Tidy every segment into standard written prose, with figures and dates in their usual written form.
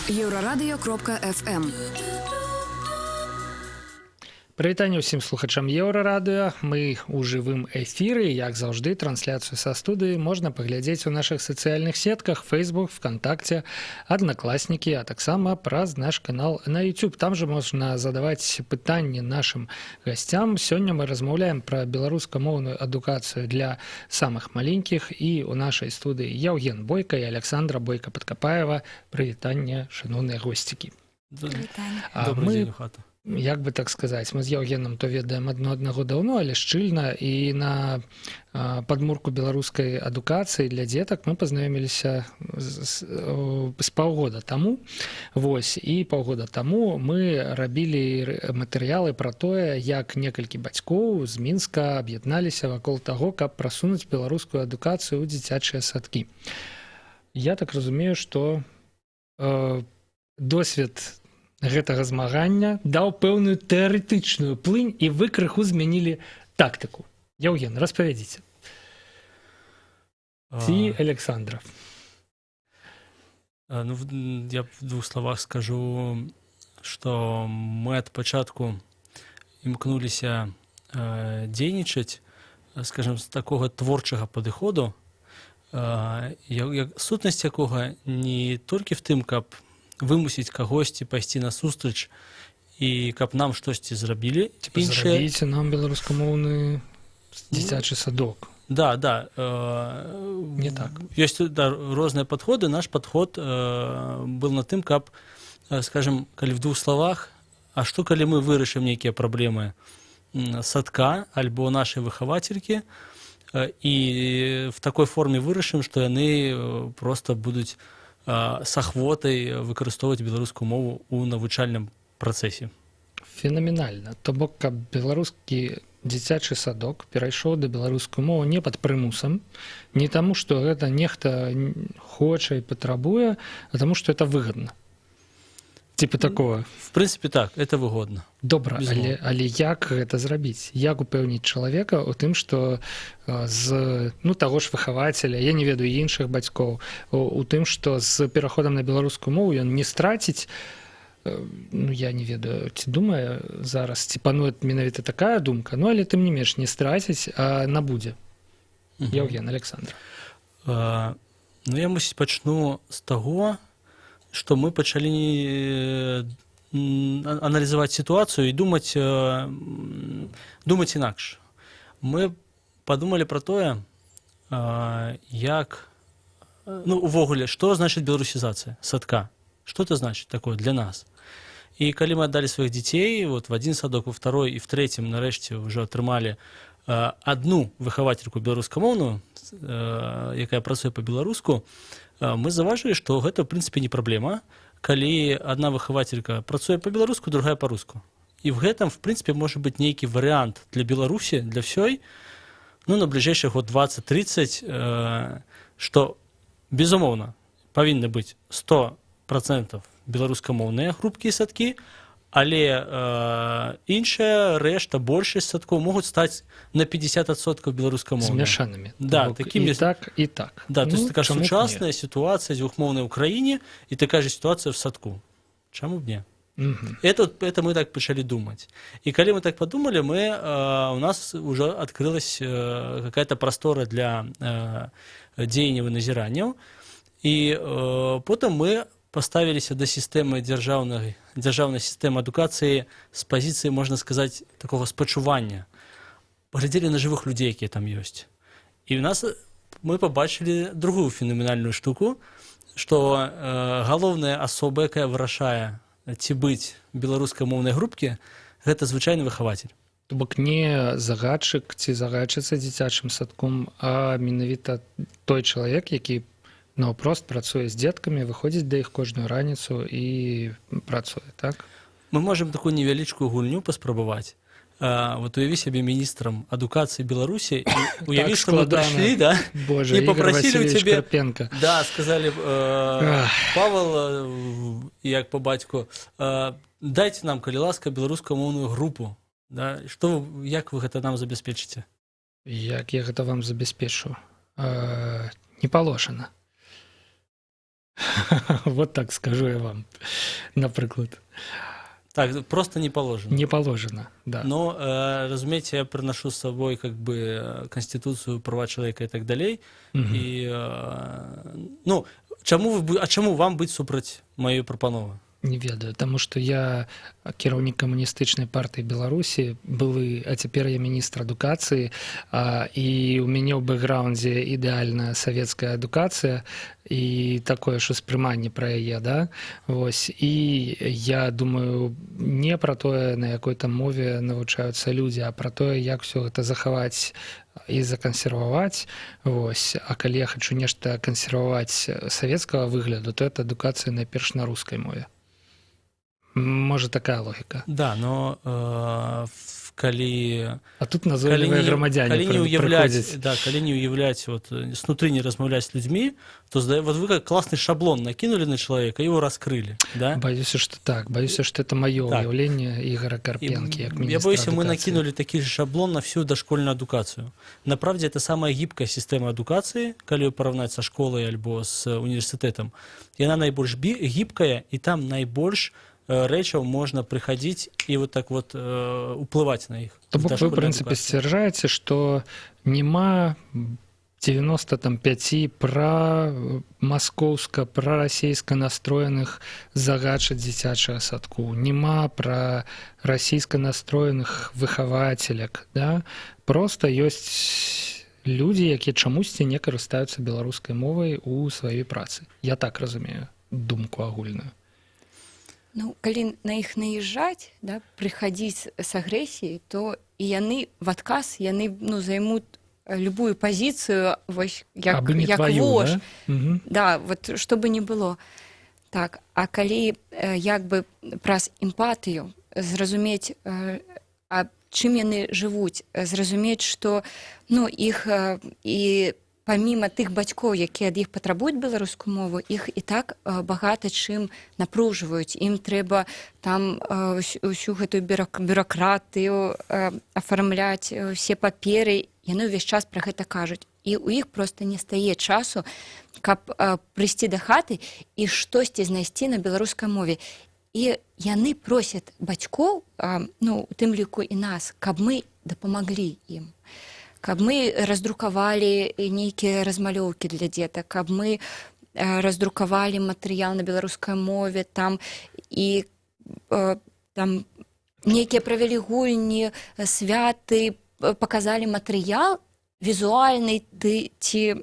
Еўрарадыё.FM. Прывітанне ўсім слухачам Еўрарадыё. Мы ў жывым эфіры, як заўжды, трансляцыю са студыі можна паглядзець у нашых сацыяльных сетках Facebook, ВКонтакте, Аднакласнікі, а таксама праз наш канал на YouTube. Там жа можна задаваць пытанні нашым гасцям. Сёння мы размаўляем пра беларускамоўную адукацыю для самых маленькіх, і ў нашай студыі Яўген Бойка і Александра Бойка-Падкапаева. Прывітанне, шаноўныя госцікі. Добрый дзень, хата. Як бы так сказаць, мы з Яўгенам то ведаем аднаго даўно, але шчыльна, і на падмурку беларускай адукацыі для дзетак мы пазнаёміліся з паўгода таму. Вось, і паўгода таму мы рабілі матэрыялы пра тое, як некалькі бацькоў з Мінска аб'ядналіся вакол таго, каб прасунуць беларускую адукацыю ў дзіцячыя садкі. Я так разумею, што досвед гэтага змагання даў пэўную тэарэтычную плынь, і вы крыху змянілі тактыку. Яўген, распавядзіце. Ці Александра? Я в двух словах скажу, что мы от пачатку імкнуліся дзейнічаць, скажем, з такога творчага падыходу, сутнасць якога не толькі в тым, каб вымусіць кагосьці пайсці насустрач і каб нам штосьці зрабілі. Зрабіце нам беларускамоўны дзіцячы садок. Да. Не так. Ёсць розныя падходы. Наш падход был на тым, каб, скажем, калі в двух словах, а што калі мы вырашым нейкія праблемы садка альбо нашай выхавацелькі, і в такой форме вырашым, што яны проста будуць с ахвотай выкарыстоўваць беларускую мову ў навучальным працэсе. Фенаменальна. То бок, каб беларускі дзіцячы садок перайшоў да беларускую мову не пад прымусам, не таму, што гэта нехта хоча і патрабуе, а таму, што это выгадна. Типа такого. В принципе, так, это выгодна. Добра, але як гэта зрабіць? Як упэўніць чалавека ў тым, што з таго ж выхавацеля, я не ведаю іншых бацькоў, у тым, што з пераходам на беларускую мову ён не страціць, я не ведаю, ці думае зараз, ці пануе менавіта такая думка, але тым не менш не страціць, а набудзе. Яўген, Александр. Я, мусіць, пачну з таго, што мы пачалі аналізаваць сітуацыю і думаць інакш. Мы падумалі пра тое, як, увогуле, што значыць беларусізацыя садка? Што это значыць такое для нас? І калі мы аддалі сваіх дзяцей, в адзін садок, во второй і в трэцім, нарэшце, ўжо атрымалі адну выхавацельку беларускамоўную, якая працуе па-беларуску, мы заўважылі, што гэта, в прынцыпе, не праблема, калі адна выхавацелька працуе па-беларуску, другая па-руску. І в гэтым, в прынцыпе, можа быць нейкі варыянт для Беларусі, для ўсёй, на бліжэйшых год 20-30, што, безумоўна, павінны быць 100% беларускамоўныя групкі і садкі, але іншая рэшта, большасць садкоў могуць стаць на 50% беларускамоўныя. Змяшанымі. Да, і так, і так. Да, то есть такая сучасная ситуация двухмоўная ў краіне і такая же ситуация в садку. Чаму б не? Это мы так пачалі думаць. І калі мы так подумали, у нас уже открылась какая-то простора для дзеянняў і назіранняў. І потым мы поставіліся да сістэмы дзяржаўнай сістэмы адукацыі з пазіцыі, можна сказаць, такого спачування. Паглядзелі на жывых людзей, якія там ёсць. І мы пабачылі другую фенаменальную штуку, што галоўная асоба, якая вырашае, ці быць беларускамоўнай групкі, гэта звычайны выхавацель. То бок не загадчык ці загадчыца дзіцячым садком, а менавіта той чалавек, які наўпрост працуе з дзеткамі, выходзіць да іх кожную раніцу і працуе, так? Мы можам такую невялічкую гульню паспрабаваць. Уяві сябе міністрам адукацыі Беларусі, і уяві, што мы прыйшлі, і папрасілі ў цябе, да, сказалі, Павел, як па бацьку, дайце нам, калі ласка, беларускамоўную групу. Як вы гэта нам забяспечыце? Як я гэта вам забяспечу? Не палошана. Вот так скажу я вам, наприклад. Так, просто не положено. Не положено, да. Но, разумеется, я приношу с собой как бы Конституцию, права человека и так далее. Мгм. И, ну, чому вам быть супраць моей прапановы? Не ведаю, таму што я кіраўнік камуністычнай партыі Беларусі, былы, а цяпер я міністр адукацыі, і ў мяне ў бэкграўндзе ідэальная савецкая адукацыя і такое ж успрыманне пра яе, да? Вось. І я думаю не пра тое, на якой там мове навучаюцца людзі, а пра тое, як усё гэта захаваць і закансерваваць. Вось. А калі я хачу нешта кансерваваць савецкага выгляду, то это адукацыя найперш на рускай мове. Можа, такая логіка. Да, но калі... А тут назойлівыя грамадзяне прыходзяць. Да, калі не уяўляць, вот, снутры не размаўляць з людзьмі, то вот вы как классный шаблон накинули на человека, его раскрыли, да? Боюся, что так. Боюся, что это мое уяўленне Игоря Карпенки, як министра. Я боюсь, мы накинули такой же шаблон на всю дошкольную адукацию. Направде, это самая гибкая система адукации, калі параўнаць со школой альбо с университетом. И она найбольш гибкая, и там найбольш рэчаў можна прыходить и вот так вот уплывать на іх. То бок вы, в принципе, сцвярджаеце, што няма 95 маскоўска, прарасійска настроеных загадчыць дзіцячага садку, няма пра расійска настроеных выхавацелек, да? Просто ёсць людзі, якія чамусьці не карыстаюцца беларускай мовай у сваёй працы. Я так разумею думку агульную. Ну, калі на іх наезжаць, да, прыходить с агрэсіяй, то і яны в адказ займут любую позицию, вось, як твою, вож. Да? Угу. Да, вот что бы ни было. Так, а калі як бы праз эмпатыю зразумець, а чым яны жывуць, зразумець, што іх і паміма тых бацькоў, якія ад іх патрабуюць беларускую мову, іх і так багата чым напружваюць. Ім трэба там усю гэтую бюракратыю афармляць, усе паперы. Яны ўвесь час пра гэта кажуць. І ў іх проста не стае часу, каб прыйсці да хаты і штосьці знайсці на беларускай мове. І яны просяць бацькоў, у тым ліку і нас, каб мы дапамаглі ім. Каб мы раздрукавалі нейкія размалёўкі для дзетак, каб мы раздрукавалі матэрыял на беларускай мове, там і там нейкія правялі гульні, святы, паказалі матэрыял візуальны ці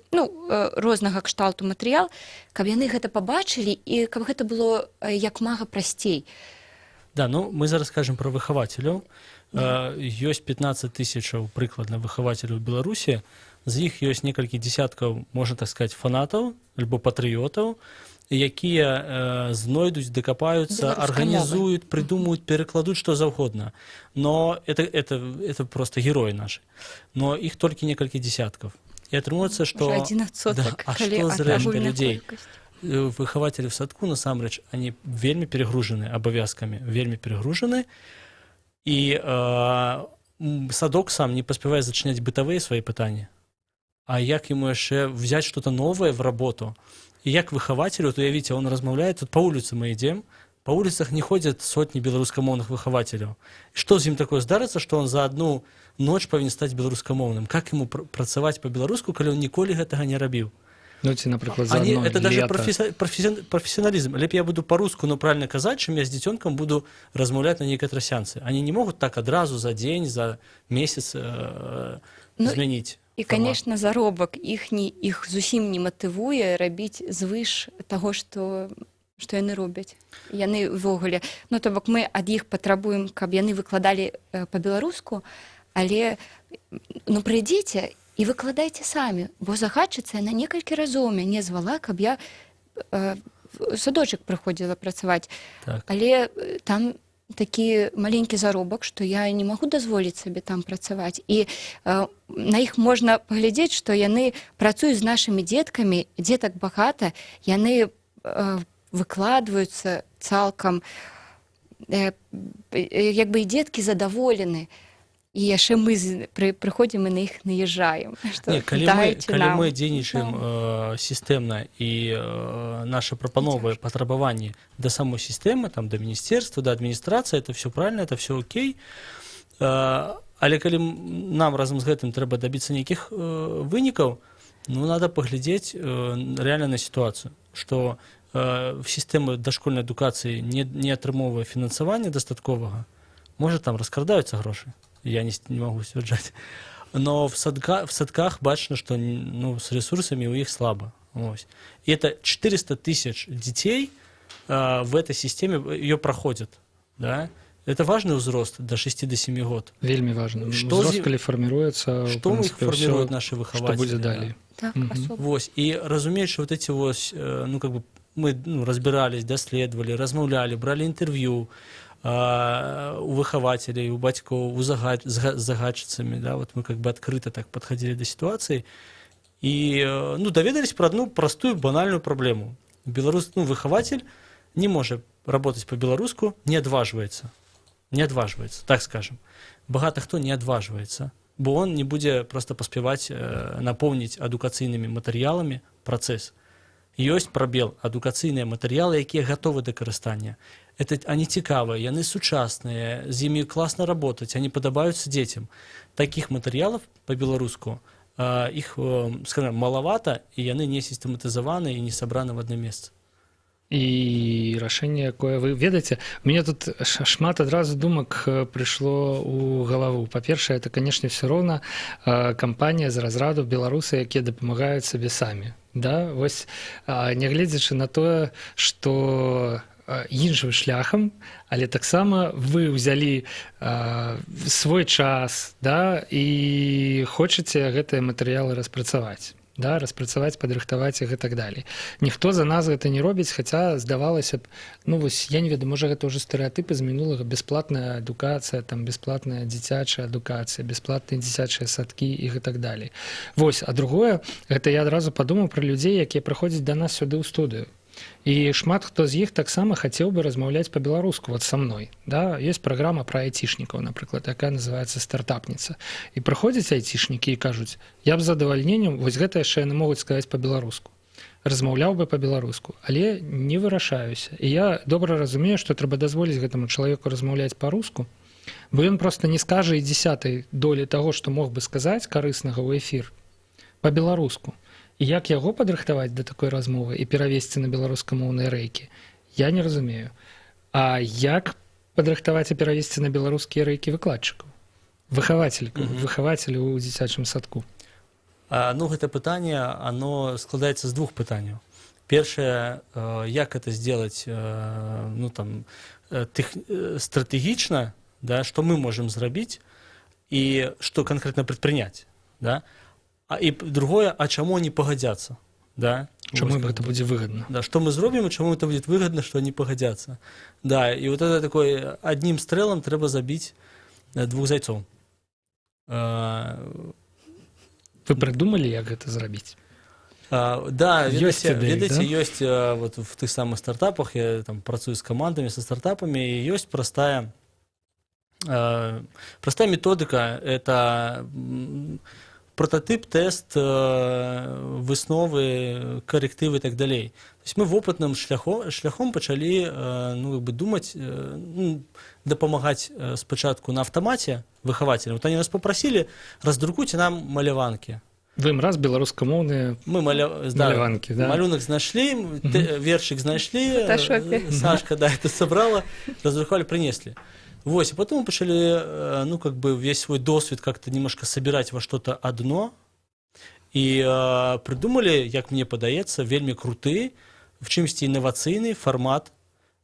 рознага кшталту матэрыял, каб яны гэта пабачылі і каб гэта было як мага прасцей. Да, мы зараз скажем про выхавацеляў. Ёсць 15 тысячаў прыкладна выхавацеляў Беларусі, з іх ёсць некалькі дзесяткаў, можна так сказать, фанатаў альбо патрыётаў, якія знойдуць, дакапаюцца, арганізуюць, прыдумаюць, перакладуць што заўгодна. Но это просто героі нашы. Но іх толькі некалькі дзесяткаў. І атрымаецца, што... А што з рэшты людзей? Выхавацелі в садку, насамрэч, они вельмі перегружаны абавязкамі, вельмі перегружаны, і садок сам не паспявае зачыняць бытавыя свае пытанні. А як ему яшчэ взять что-то новое в работу? И як выхавателю, вот уявите, он размаўляет, тут по улице мы идем, по улицах не ходят сотни беларускамоўных выхавателяў. Что з ім такое здарыцца, что он за одну ночь павінен стаць беларускамоўным? Как ему працаваць по-беларуску, калі он ніколі гэтага не рабіў? Ці, напрыклад, за одно это даже профессионализм. Лепей я буду по-руску, но правильно казаць, чым я з дзіцёнкам буду размаўляць на нейкай трасянцы. Они не могут так адразу за дзень, за месяц змяніць. І, конечно, заробак іх зусім не матывуе рабіць звыш таго, што яны робяць. Яны ўвогуле, то бок мы ад іх патрабуем, каб яны выкладалі па-беларуску, але прыйдзіце і выкладайце самі, бо загадчыца яна некалькі разоў мяне звала, каб я в садочак прыходзіла працаваць. Так. Але там такі маленькі заробак, што я не магу дазволіць сабе там працаваць. І на іх можна паглядзець, што яны працуюць з нашымі дзеткамі, дзетак багата, яны выкладваюцца цалкам, як бы і дзеткі задаволены. і яшчэ мы прыходзім і на іх наязджаем, што калі мы дзейнічаем сістэмна і наша прапановы патрабаванні да самой сістэмы, там да міністэрства, да адміністрацыі, это все правильно, это все окей. Але калі нам разам з гэтым трэба дабіцца нейкіх вынікаў, ну надо паглядзець рэальна на сітуацыю, што сістэма дашкольнай адукацыі не атрымоўвае фінансавання дастатковага, можа там раскрадаюцца грошы. Я не могу сцвярджаць. Но в садках бачно, что с ресурсами у них слабо. Ось. И это 400 тысяч детей в этой системе ее проходят. Да? Это важный взрост до 6-7 год. Вельми важно. Взрост, коли формируется, что у них формируют наши выхователи. Что будет далее. Так, Вось. И разумеется, что вот эти вот, мы разбирались, доследовали, размаўлялі, брали интервью, у выхователей, у бацькоў, з загадчыцамі, да, вот мы как бы открыто так подходили до ситуации и доведались про одну простую банальную проблему. Выхователь не может работать по-беларуску, не отваживается, так скажем. Багато хто не отваживается, бо он не будзе просто паспяваць напоўніць адукацыйнымі матэрыяламі працэс. Ёсць прабел, адукацыйныя матэрыялы, якія гатовы да карыстання. Они цікавыя, яны сучасныя, з імі класна работаць, они падабаюцца дзецям. Такіх матэрыялаў па-беларуску іх, скажем, малавата, і яны не сістэматызаваны і не сабраны в одно месца. І рашэнне, якое вы ведаеце, у мяне тут шмат адразу думак прыйшло ў галаву. Па-першае, это, канешне, все роўна кампанія з разраду беларусы, якія дапамагаюць сабе самі. Да? Вось, нягледзячы на тое, што іншым шляхам, але таксама вы ўзялі свой час, да, і хочаце гэтыя матэрыялы распрацаваць. Да, распрацаваць, падрыхтаваць іх і так далей. Ніхто за нас гэта не робіць, хаця здавалася б, вось, я не ведаю, можа гэта ўжо стэрэатыпы з мінулага, бясплатная адукацыя, там бясплатная дзіцячая адукацыя, бясплатныя дзіцячыя садкі і так далей. Вось, а другое, гэта я адразу падумаў пра людзей, якія прыходзяць да нас сюды ў студыю. І шмат хто з іх таксама хацеў бы размаўляць па-беларуску, вот са мной. Да? Ёсць праграма пра айцішнікаў, напрыклад, якая называецца «Стартапніца». І прыходзяць айцішнікі і кажуць, я б з задавальненнем, вось гэта яшчэ яны могуць сказаць па-беларуску. Размаўляў бы па-беларуску, але не вырашаюся. І я добра разумею, што трэба дазволіць гэтаму чалавеку размаўляць па-руску, бо ён проста не скажа і 10 долі таго, што мог бы сказаць карыснага ў эфір па-беларуску. І як яго падрыхтаваць да такой размовы і перавесці на беларускамоўныя рэйкі, я не разумею. А як падрыхтаваць і перавесці на беларускія рэйкі выкладчыкаў? Выхавацелі ў дзіцячым садку. Гэта пытанне, оно складаецца з двух пытанняў. Першае, як это сделать стратэгічна, да, што мы можем зрабіць і што конкретно предпринять, да? І другое, а чаму они пагадзяцца? Да? Чаму гэта будзе выгадна? Да, што мы зробім, і чаму это будет выгадна, што они пагадзяцца? Да, і вот это такой одним стрэлам трэба забіць 2 зайцоў. Вы прыдумалі, як гэта зрабіць? Да, ведаеце, ёсць вот в тых самых стартапах, я там працую з камандамі, са стартапамі, і ёсць простая методыка, это прототип, тест, высновы, коррективы и так далее. То есть мы в опытным шляхом пачалі думать, дапамагаць спачатку на автомате выхователям. Вот они нас попросили, раздрукуйте нам маляванки. Вы им раз беларускамоўныя маляванки, да? Малюнок знайшлі, вершик знайшлі, Сашка, да, это собрала, раздрукали, принесли. Вот, и потом мы начали, весь свой досвид как-то немножко собирать во что-то одно. И придумали, как мне подаецца, вельмі круты, в чымсьці інавацыйны формат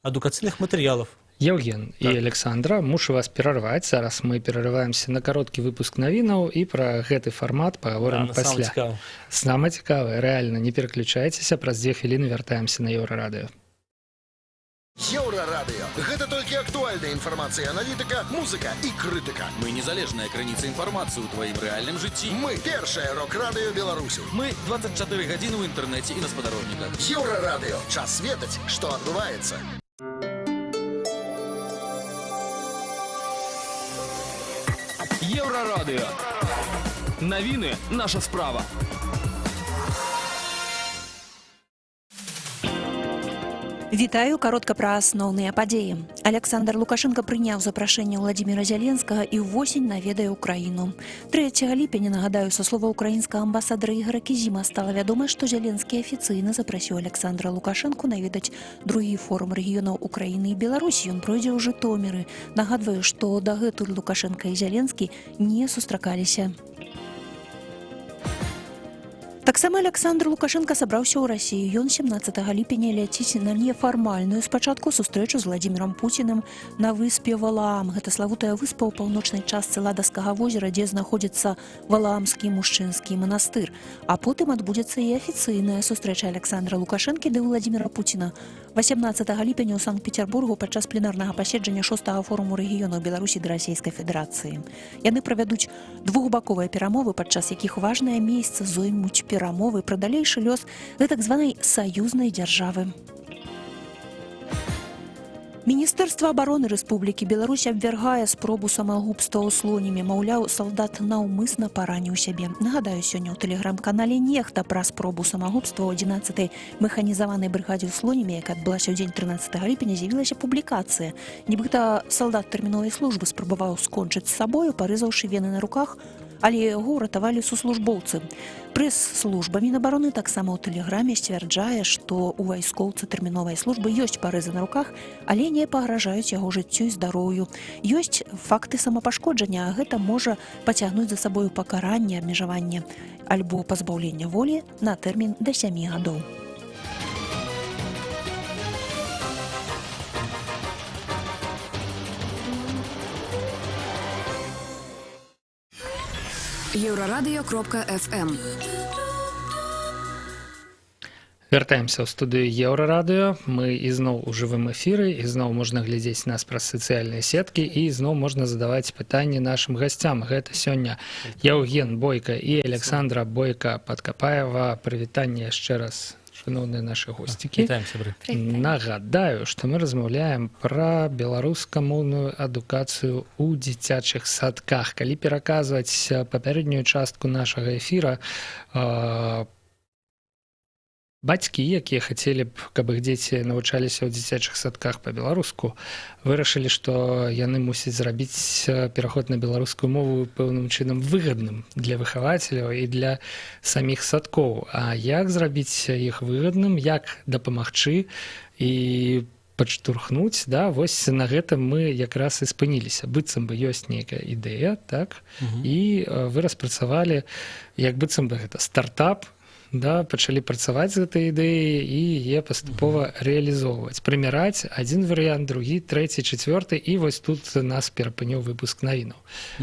адукацыйных матэрыялаў. Евген і Александра, мушу вас перарваць. Зараз мы перарываемся на кароткі выпуск навінаў і пра гэты фармат пагаворым пасля. Сама цікавае, рэальна, не пераключайцеся, праз 2 хвіліны вяртаемся на Еўрарадыё. Еўрарадыё. Гэта толькі актуальная інфармацыя, аналітыка, музыка і крытыка. Мы незалежная крыніца інфармацыі ў тваім рэальным жыцці. Мы першае рок-радыё Беларусі. Мы 24 гадзіны ў інтэрнэце і на спадарожніках. Еўрарадыё. Час ведаць, што адбываецца. Єврорадіо. Новини – наша справа. Вітаю, каротка пра асноўныя падзеі. Александр Лукашенко прыняў запрашэнне Владимира Зеленскага і ўвосень наведае Украіну. 3 ліпеня, нагадаю, са слова украінскага амбасадара Ігора Кізіма стала вядома, што Зеленскі афіцыйна запрасіў Александра Лукашенко наведаць другі форум рэгіёнаў Украіны і Беларусі. Ён пройдзе ў Жытоміры. Нагадваю, што дагэтуль Лукашенко і Зеленскі не сустракаліся. Таксама Александр Лукашенко сабраўся ў Расію. Ён 17 ліпеня ляціць на нефармальную спачатку сустрэчу з Владимиром Путиным на выспе Валаам. Гэта славутая выспа ў паўночнай частцы Ладаскага возера, дзе знаходзіцца Валаамскі мужчынскі манастыр. А потым адбудзецца і афіцыйная сустрэча Александра Лукашэнкі ды Владимира Путина. 18 ліпеня ў Санкт-Петербургу падчас пленарнага паседжання 6-го форуму рэгіёнаў Беларусі ды Расійскай Федэрацыі. Яны правядуць двухбаковыя перамовы, падчас якіх важнае месца зоймуць перамовы пра далейшы лёс гэтак званай саюзнай дзяржавы. Міністэрства абароны Рэспублікі Беларусь абвяргае спробу самагубства ў Слонімі. Маўляў, салдат наўмысна параніў сябе. Нагадаю, сёння ў тэлеграм-канале «Нехта» пра спробу самагубства ў 11-й механізаванай брыгадзе ў Слонімі, якая адбылася ў дзень 13 ліпеня, з'явілася публікацыя. Нібыта салдат тэрміновай службы спрабаваў скончыць з сабою, парызаўшы вены на руках, але яго ўратавалі суслужбоўцы. Прэс-служба Мінабароны таксама ў тэлеграме сцвярджае, што ў вайскоўца тэрміновай службы ёсць парызы на руках, але не пагражаюць яго жыццю і здароўю. Ёсць факты самапашкоджання, а гэта можа пацягнуць за сабою пакаранне, абмежаванне альбо пазбаўлення волі на тэрмін да 7 гадоў. Еврорадио.FM. Вяртаемся ў студыю Еўрарадыё. Мы ізноў у жывым эфіры, ізноў можна глядзець нас праз сацыяльныя сеткі і ізноў можна задаваць пытанні нашым гасцям. Гэта сёння Яўген Бойка і Александра Бойка-Падкапаева. Прывітанне яшчэ раз, шановныя нашы госцікі. Вітаем, сябры. Нагадаю, што мы размаўляем пра беларускамоўную адукацыю ў дзіцячых садках. Калі пераказваць папярэднюю частку нашага эфіра, бацькі, якія хацелі б, каб іх дзеці навучаліся ў дзіцячых садках па-беларуску, вырашылі, што яны мусяць зрабіць пераход на беларускую мову пэўным чынам выгадным для выхавацеляў і для саміх садкоў. А як зрабіць іх выгадным, як дапамагчы і падштурхнуць, да, вось на гэтым мы якраз і спыніліся. Быццам бы ёсць нейкая ідэя, так? І вы распрацавалі, як быццам бы гэта стартап, да, пачалі працаваць з гэтай ідэяй і яе паступова рэалізоўваць. Прымяраць адзін варыянт, другі, трэці, чацвёрты, і вось тут нас перапыніў выпуск навінаў.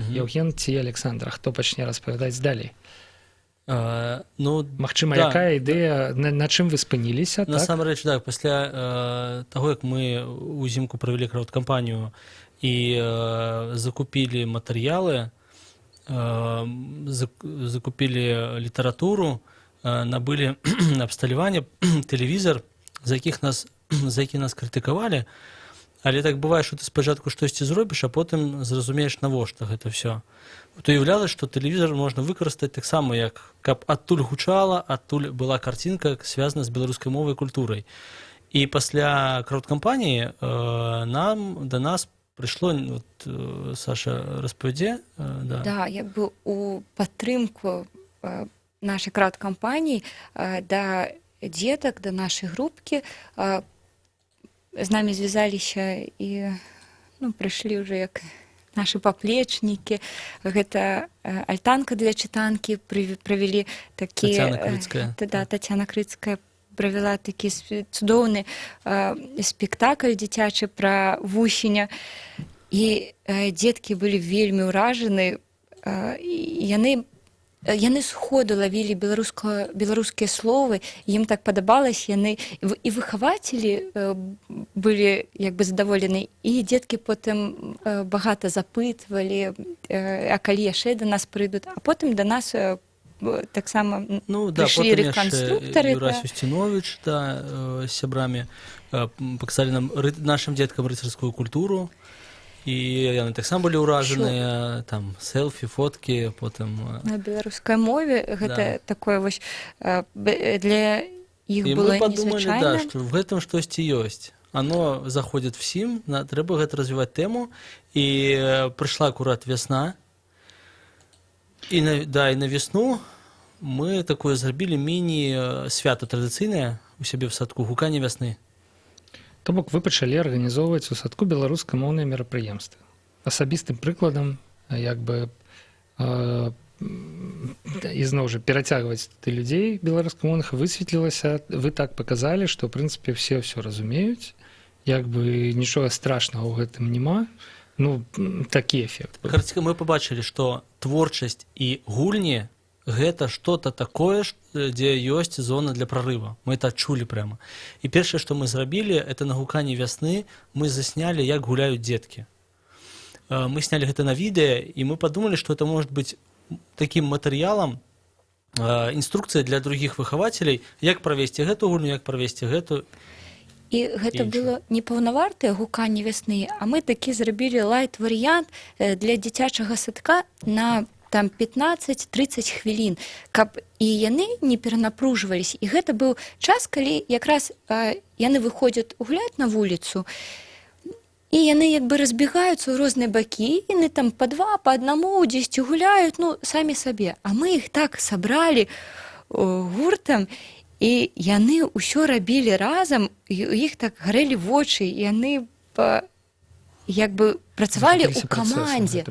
Яўген ці Александр, хто пачне распавядаць далей? Магчыма, якая ідэя, на чым вы спыніліся? Насамрэч, так, пасля таго, як мы ўзімку правялі краўдкампанію і закупілі матэрыялы, закупілі літаратуру, набылі абсталяванне, тэлевізор, за які нас крытыкавалі, але так бывае, што ты спачатку штосьці зробіш, а потым зразумееш, навошта гэта ўсё. Уяўлялася, што тэлевізор можна выкарыстаць таксама, як каб адтуль гучала, адтуль была карцінка, звязана з беларускай мовай і культурай. І пасля краўдкампаніі да нас прыйшло, Саша распавядзе. Да, як бы у падтрымку нашей краўдкампаніі да дзетак, да нашай групкі з намі звязаліся і прыйшлі ўжо як нашы паплечнікі. Гэта альтанка для чытанкі правялі такі... Тацяна Крыцкая правяла такі цудоўны спектакль дзіцячы пра вусеня. І дзеткі былі вельмі ўражаны. Яны сходу лавілі беларускія словы, ім так падабалася, яны і выхавацелі былі як бы задаволены, і дзеткі потым багата запытвалі, а калі яшчэ да нас прыйдуць, а потым да нас таксама прыйшлі рэканструктары. Юрась Устинович з сябрамі паказалі нам нашым дзеткам рыцарскую культуру, і яны таксама былі ўражаныя, там селфі, фоткі, потым На беларускай мове гэта такое вось для іх і было мы падумалі, да, незвычайна. што в гэтым штосьці ёсць. Оно заходит всім, трэба гэта развіваць тэму, і прыйшла акурат вясна, і на весну мы такое зрабілі міні-свята традыцыйнае у сябе в садку, гуканне вясны. То бок вы пачалі арганізоўваць у садку беларускамоўныя мерапрыемствы. Асабістым прыкладам, як бы ізноў жа перацягваць ты людзей беларускамоўных высветлілася, вы так паказалі, што ў прынцыпе все разумеюць, як бы нічога страшнага ў гэтым няма. Ну, такі эфект. Мы пабачылі, што творчасць і гульні гэта что-то такое, дзе ёсць зона для прорыва. Мы это адчулі прямо. І першае, што мы зрабілі, это на гуканні вясны мы заснялі, як гуляюць дзеткі. Мы снялі гэта на відэа, і мы падумалі, што это может быць такім матэрыялам, інструкцыя для другіх выхавацелей, як правесці гэту гульню, як правесці гэту. І гэта было не паўнавартае гуканне вясны, а мы такі зрабілі лайт-варыянт для дзіцячага садка на там 15-30 хвілін, каб і яны не перанапружваліся. І гэта быў час, калі якраз яны выходзяць гуляць на вуліцу, і яны як бы разбегаюцца ў розныя бакі, яны там па два, па аднаму дзесьці гуляюць, ну, самі сабе. А мы іх так сабралі гуртам, і яны ўсё рабілі разам, і у іх так гарэлі вочы, і яны як бы працавалі ў камандзе.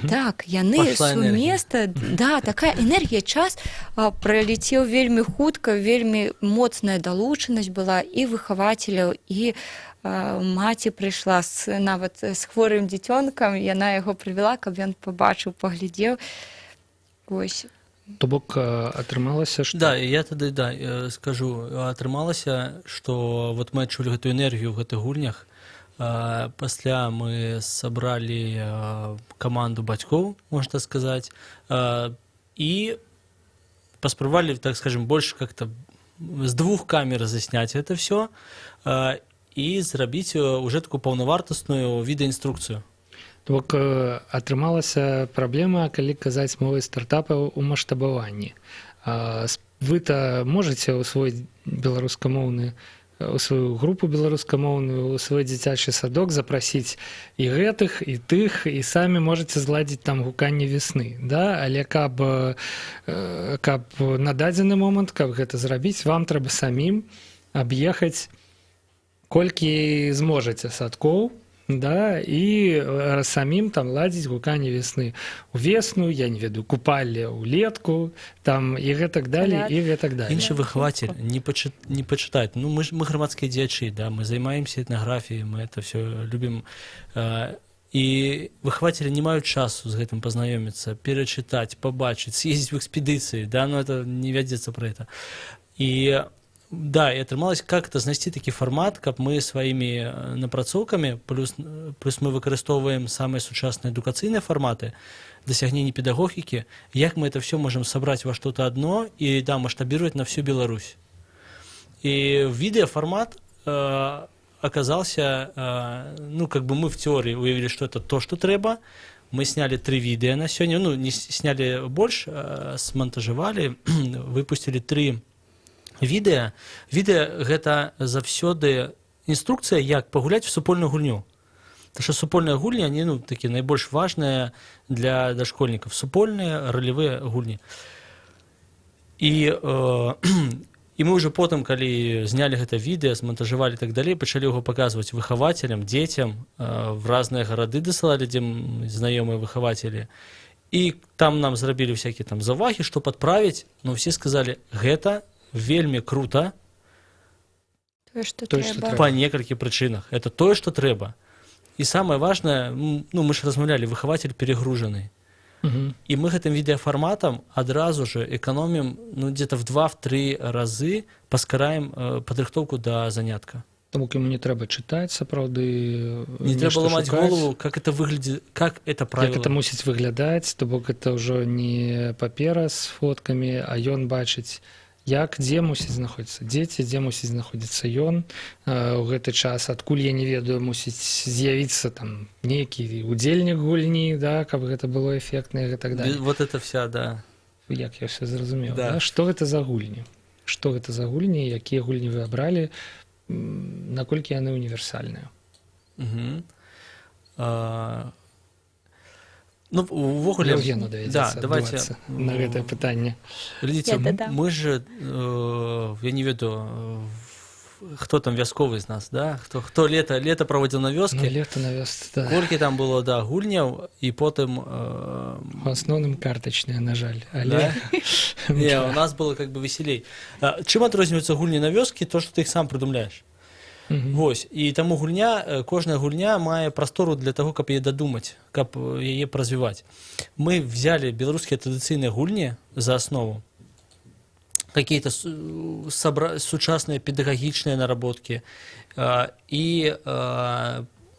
Так, яны сумесна, да, такая энергія, час праляцеў вельмі хутка, вельмі моцная далучанасць была і выхавацеляў, і маці прыйшла нават з хворым дзіцёнкам, яна яго прывяла, каб ён пабачыў, паглядзеў. Вось. То бок атрымалася, што... Да, я тады скажу, атрымалася, што вот мы адчулі гэту энергію ў гэтых гульнях. Пасля мы сабралі каманду бацькоў, можна сказаць, і паспрабавалі, так скажем, больш как-то з двух камер засняць гэта все і зрабіць уже такую паўнавартасную відэаінструкцыю. То бок атрымалася праблема, калі казаць мовай стартапаў у маштабаванні. Вы-то можаце ў свой беларускамоўны, у сваю групу беларускамоўную, у свой дзіцячы садок запрасіць і гэтых, і тых, і самі можаце зладзіць там гуканне весны, да? Але каб на дадзены момант, каб гэта зрабіць, вам трэба самім аб'ехаць колькі зможаце садкоў, да, і самім там ладзіць гуканне весны увесну, я не веду, купалле ўлетку, там і гэтак далей, і гэтак далей. Іншы выхавацель не пачытаць. Ну, мы грамадскія дзеячы, да, мы займаемся этнаграфіяй, мы это все любім. І выхавацелі не маюць часу з гэтым пазнаёміцца, перачытаць, пабачыць, съездзіць в экспедыцыі, да, но это не вядзецца пра гэта. І да, и атрымалось как-то знайсці такі фармат, каб мы сваімі напрацоўкамі, плюс мы выкарыстоўваем самыя сучасныя адукацыйныя фарматы, дасягненні педагогікі, як мы это все можем собрать во что-то одно и, да, масштабировать на всю Беларусь. И видеоформат оказался, ну, как бы мы в теории уявили, что это то, что трэба. Мы сняли 3 видео на сегодня, ну, не сняли больше, смонтажировали, выпустили 3 відэа. Відэа гэта заўсёды інструкцыя, як пагуляць в супольную гульню. Потому что супольная гульня, они, ну, такие найбольш важныя для дошкольников. Супольные ролевые гульни. И мы уже потом, калі знялі гэта відэа, смонтажировали и так далее, пачалі его показывать выхавателям, детям, в разные города досылали, где знаёмые выхаватели. И там нам зрабілі всякие там завахи, что подправить, но все сказали, гэта вельмі круто что по некалькім прычынах. Это тое, што трэба. І самае важнае, ну, мы ж размаўлялі, выхаватель перегружаны. І мы гэтым відэафарматам адразу же эканомім, ну, где-то в 2-3 разы паскараем падрыхтоўку да занятка. Таму ему не трэба чытаць, сапраўды, не трэба ламаць голову, как это выглядит, как это правило. Як это мусіць выглядаць, то бок это ўжо не папера з фоткамі, а ён бачыць, дзе мусіць знаходзіцца дзеці, дзе мусіць знаходзіцца ён у гэты час, адкуль, я не ведаю, мусіць з'явіцца там нейкі удзельнік гульні, да, каб гэта было эфектна і так далее. Вот это вся, да. Як я все зразумеў, Да. да? Што гэта за гульні? Што гэта за гульні, якія гульні вы абралі, наколькі яны універсальныя? Мгм. Ну, увогуле... Евгену давядзецца адбывацца на гэтае пытанне. Глядзіце, Я дадам. мы же, я не ведаю, хто там вясковы з нас, да? Хто лета праводзіў на Ну, вёскі, лета на вёсцы, да. колькі там было, да, гульняў, і потым... У асноўным картачныя, на жаль. Але Не, у нас было как бы веселей. Чым адрозніваюцца гульні на вёскі? То, што ты іх сам прыдумляеш. Вось, і таму гульня, кожная гульня мае прастору для таго, каб яе дадумаць, каб яе развіваць. Мы взяли беларускія традыцыйныя гульні за аснову, какие-то сучасныя педагагічныя наработкі, і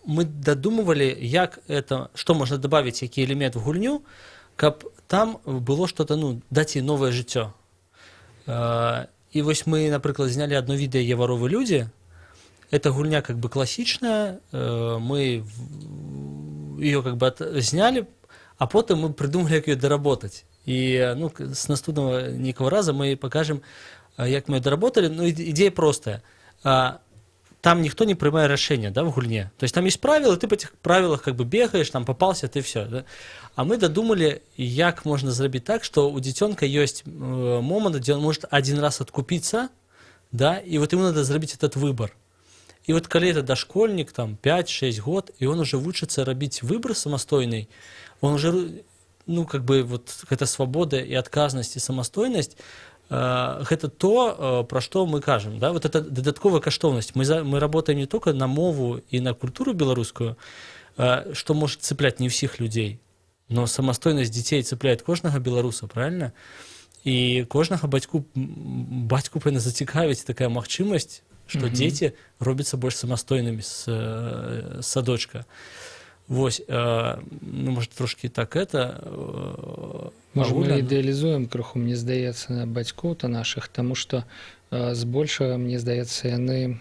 мы дадумывалі, як это, што можна дабавіць, які элемент в гульню, каб там было что-то, ну, даць ей новае жыццё. І вось мы, напрыклад, знялі одно відэо «Яваровы людзі». Эта гульня как бы классичная, мы ее как бы сняли, а потом мы придумали, как ее доработать. И ну, с наступного некого раза мы покажем, как мы ее доработали. Ну, идея простая. Там никто не принимает решения, да, в гульне. То есть там есть правила, ты по этих правилах как бы бегаешь, там попался, ты все. Да? А мы додумали, как можно сделать так, что у детенка есть момент, где он может один раз откупиться, да, и вот ему надо сделать этот выбор. И вот когда это дошкольник, там, 5-6 год, и он уже вучится робить выбор самостойный, он уже, ну, как бы, вот, эта свобода и отказность, и самостойность, это то, про что мы кажем, да, вот это додатковая каштовность. Мы работаем не только на мову и на культуру белорусскую, что может цеплять не всех людей, но самостойность детей цепляет кожного белоруса, правильно? И кожного батьку повинна зацікавіць такая магчымасць, што дзеці робяцца больш самастойнымі з садочка. Вось, ну, может, трошки так это... Может, мы ідэалізуем крыху, мне здаецца, бацькоў-то нашых, таму што збольшага, мне здаецца, яны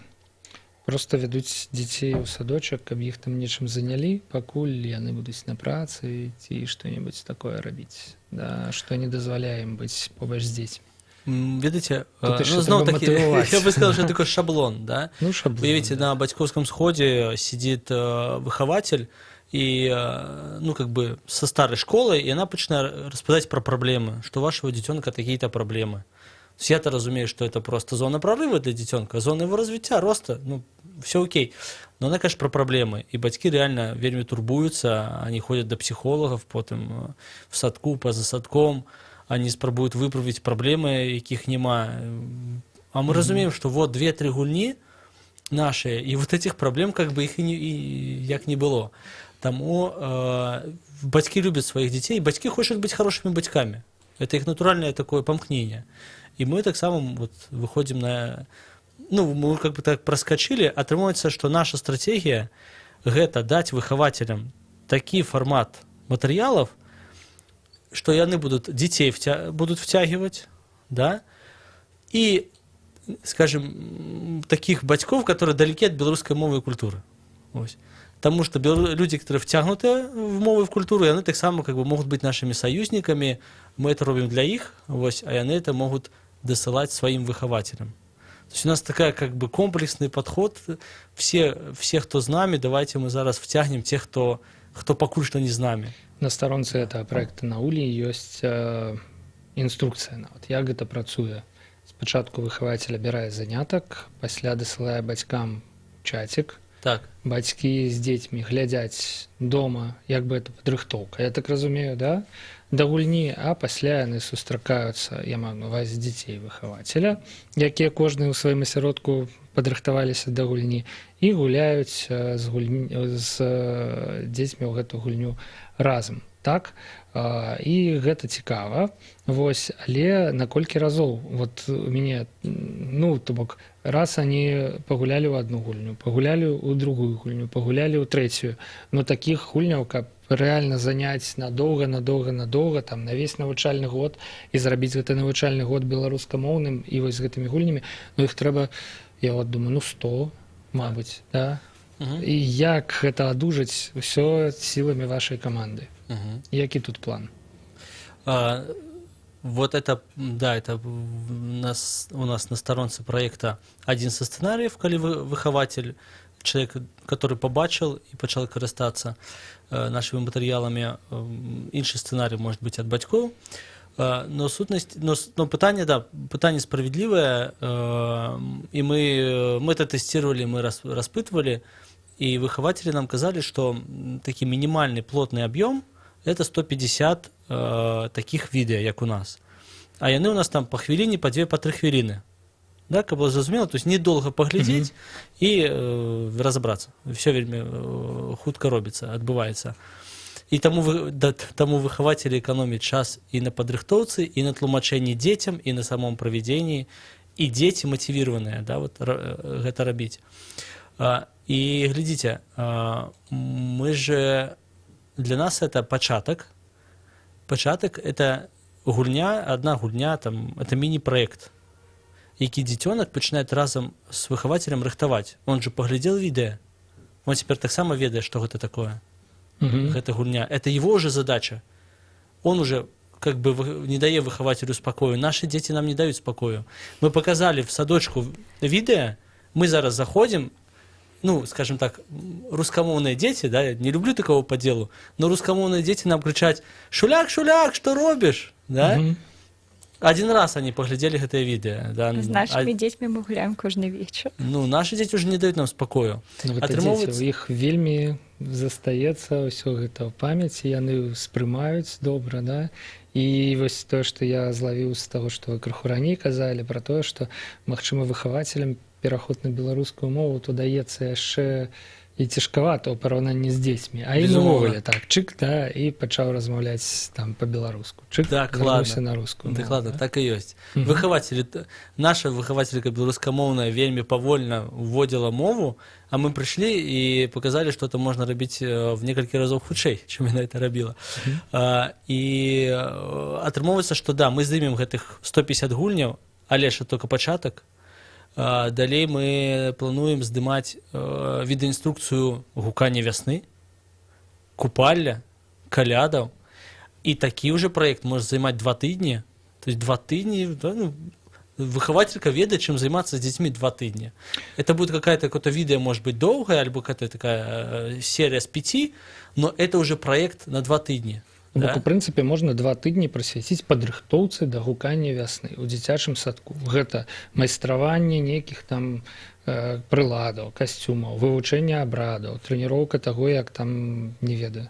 проста вядуць дзяцей у садочак, каб іх там нечым занялі, пакуль яны будуць на працы ці што-небудзь такое рабіць, да, што не дазваляе ім быць побач з дзецьмі. Ведаеце, ну, зноў такі, я бы сказал, что это такой шаблон, да? Ну, шаблон, Уявите, да. На батьковском сходе сидит выхователь, и, ну, как бы со старой школы, и она начинает рассказать про проблемы, что у вашего детенка такие-то проблемы. То есть я-то разумею, что это просто зона прорыва для детенка, зона его развития, роста, ну, все окей. Но она, конечно, про проблемы. И батьки реально вельми турбуются, они ходят до психологов, потом в садку, поза садком, они спробуют выправить проблемы, яких нема. А мы разумеем, что вот 2-3 гульни наши, и вот этих проблем как бы их як не было. Тому батьки любят своих детей, и батьки хотят быть хорошими батьками. Это их натуральное такое помкнение. И мы так само вот выходим на... Ну, мы как бы так проскочили, атрымоўваецца, что наша стратегия – гэта дать выхователям такі формат материалов, что яны будут детей будут втягивать, да, и, скажем, таких батьков, которые далеки от белорусской мовы и культуры. Ось. Потому что люди, которые втягнуты в мову и в культуру, они так само как бы могут быть нашими союзниками, мы это робим для их, ось, а они это могут досылать своим выхователям. То есть у нас такая как бы комплексный подход, все, кто с нами, давайте мы зараз втягнем тех, кто пакуль что не з нами. На старонцы этого проекта на УЛІ ёсць інструкцыя нават, як гэта працуе. Спачатку выхавацель абірае занятак, пасля дасылае бацькам чацік. Так. Бацькі з дзецьмі глядзяць дома, як бы это падрыхтоўка, я так разумею, да? Да гульні, а пасля яны сустракаюцца, я маю на увазе дзяцей выхавацеля, якія кожны ў сваім асяродку падрыхтаваліся да гульні і гуляюць з дзецьмі ў гэту гульню разам. так, і гэта цікава. Вось, але на колькі разоў? Вот у мяне, ну, то бок, раз они пагулялі ў адну гульню, пагулялі ў другую гульню, пагулялі ў трэцюю. Но такіх гульняў, каб рэальна заняць надоўга, там, на весь навучальны год і зрабіць гэты навучальны год беларускамоўным і вось з гэтымі гульнямі, ну, іх трэба, я вот думаю, ну, 100, мабыць, да? І як гэта адужаць усё сіламі вашай каманды? Які тут план? Вот это, да, это у нас на сторонце проекта один со сценариев, коли выхователь, человек, который побачил и почал користаться нашими материалами, інший сценарий может быть от батьков. Но сутнасць, но пытанне, да, пытанне справедливое, и мы это тестировали, мы распытывали, и выхователи нам сказали, что такой минимальный плотный объем это 150 таких відео, як у нас. А яны у нас там по хвилине, по 2, по 3 хвилины. Да, каб было зразумела, то есть недолго поглядеть и разобраться. Все вельмі хутка робіцца, адбываецца. І таму выхавацелі эканомяць час і на падрыхтоўцы, і на тлумачэнні дзецям, і на самом правядзенні, і дзеці матывіраваныя, да, вот, гэта рабіць. І глядзіце, мы же, для нас это пачатак. Пачатак это гульня, одна гульня, там, это міні-праект, які дзіцёнак пачынае разам з выхавацелем рыхтаваць. Он же паглядзел відэа, он цяпер таксама ведае, што гэта такое. Гэта гульня. Это его уже задача. Он уже как бы не дае выхавателю спакою. Наши дети нам не дают спакою. Мы показали в садочку видео, мы зараз заходим, ну, скажем так, рускомовные дети, да, я не люблю такого по делу, но рускомовные дети нам кричат: «Шуляк, шуляк, что робишь?» Да? Один раз они поглядели это видео. Да? З нашими дзецьмі мы гуляем кожны вечар. Ну, наши дети уже не дают нам спокою. Ну, у іх вельмі застаецца ўсё гэта ў памяці, яны ўспрымаюць добра, да? І вось тое, што я злавіў з таго, што вы крыху раней казалі пра тое, што, магчыма, выхавацелям пераход на беларускую мову то даецца яшчэ і цяжкавата ў параўнанні з дзецьмі. А ім увогуле так, чык, да, і пачаў размаўляць там па-беларуску. Чык, вярнуўся на рускую мову. Дакладна, так і ёсць. Выхавацелі, наша выхавацелька беларускамоўная вельмі павольна уводзіла мову, а мы прыйшлі і показалі, што это можна рабіць в некалькі разоў хутчэй, чым яна это рабіла. І атрымоўваецца, што да, мы здымем гэтых 150 гульняў, але ж толькі пачатак. Далей мы плануем здымаць відэаінструкцыю гукання вясны, купальля, калядаў. І такі ўжо праект можа займаць 2 тыдні. То есть 2 тыдні, да, ну, выхавателька ведае, чым займацца з дзецьмі 2 тыдні. Это будет какое-то видео, может быть, долгое, альбо какая-то такая серия с 5, но это уже проект на 2 тыдні. Да? У прынцыпе, можна 2 тыдні прысвяціць падрыхтоўцы да гукання вясны ў дзіцячым садку. Гэта майстраванне нейкіх там прыладаў, касцюмаў, вывучэнне абрадаў, трэніроўка таго, як там, не ведаю,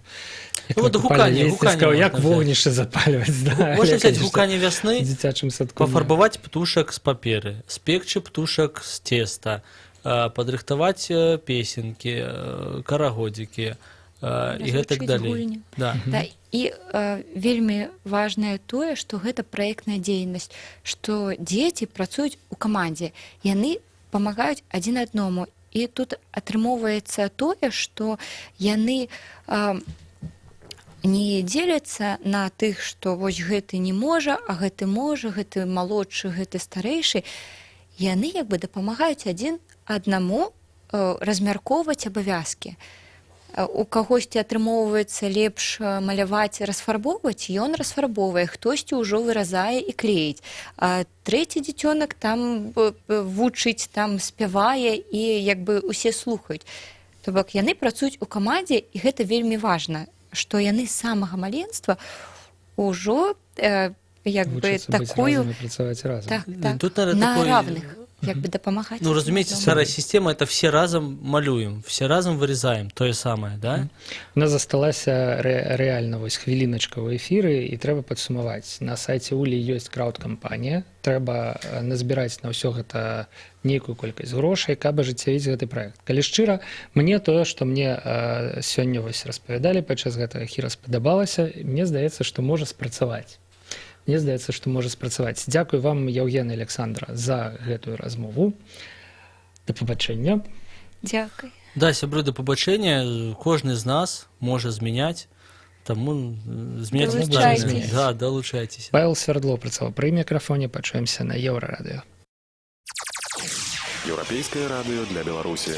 вот гуканне, як вогнішча запальваць. Да? Можна взяць гуканне вясны, дзіцячым садку, пафарбаваць птушак з паперы, спекчы птушак з цеста, падрыхтаваць песенкі, карагодзікі, і гэтак далей. Да. І вельмі важнае тое, што гэта праектная дзейнасць, што дзеці працуюць у камандзе, яны памагаюць адзін аднаму. І тут атрымоўваецца тое, што яны не дзеляцца на тых, што вось гэты не можа, а гэты можа, гэты малодшы, гэты старэйшы. Яны як бы дапамагаюць адзін аднаму размяркоўваць абавязкі. У кагосьці атрымоўваецца лепш маляваць, расфарбоўваць, ён расфарбоўвае, хтосьці ўжо выразае і клеіць. А трэці дзіцёнак там вучыць, там спявае і як бы усе слухаюць. То бок яны працуюць у камандзе, і гэта вельмі важна, што яны з самага маленства ўжо як бы такую... працаваць разам. Так, Тут, на равных. як бы дапамагаць. Ну, разумеется, старая система — это все разом малюем, все разом вырезаем, то же самое, да? У нас засталася рэальна вось хвіліначка ў эфіры і трэба падсумаваць. На сайце Улі ёсць краўд-кампанія, трэба назбіраць на ўсё гэта нейкую колькасць грошай, каб ажыццявіць гэты праект. Калі шчыра, мне тое, што мне сёння вось распавядалі падчас гэтага эфіра спадабалася, мне здаецца, што можа спрацаваць. Мне здаецца, што можа спрацаваць. Дзякуй вам, Яўген і Александра, за гэтую размову. Да пабачэння. Дзякуй. Да, сябры, да пабачэння. Кожны з нас можа змяняць, таму змяняць Далучайцесь. Да, далучайцеся. Павел Свердло працаваў пры мікрафоне. Пачуемся на Еўрарадыё. Еўрапейскае радыё для Беларусі.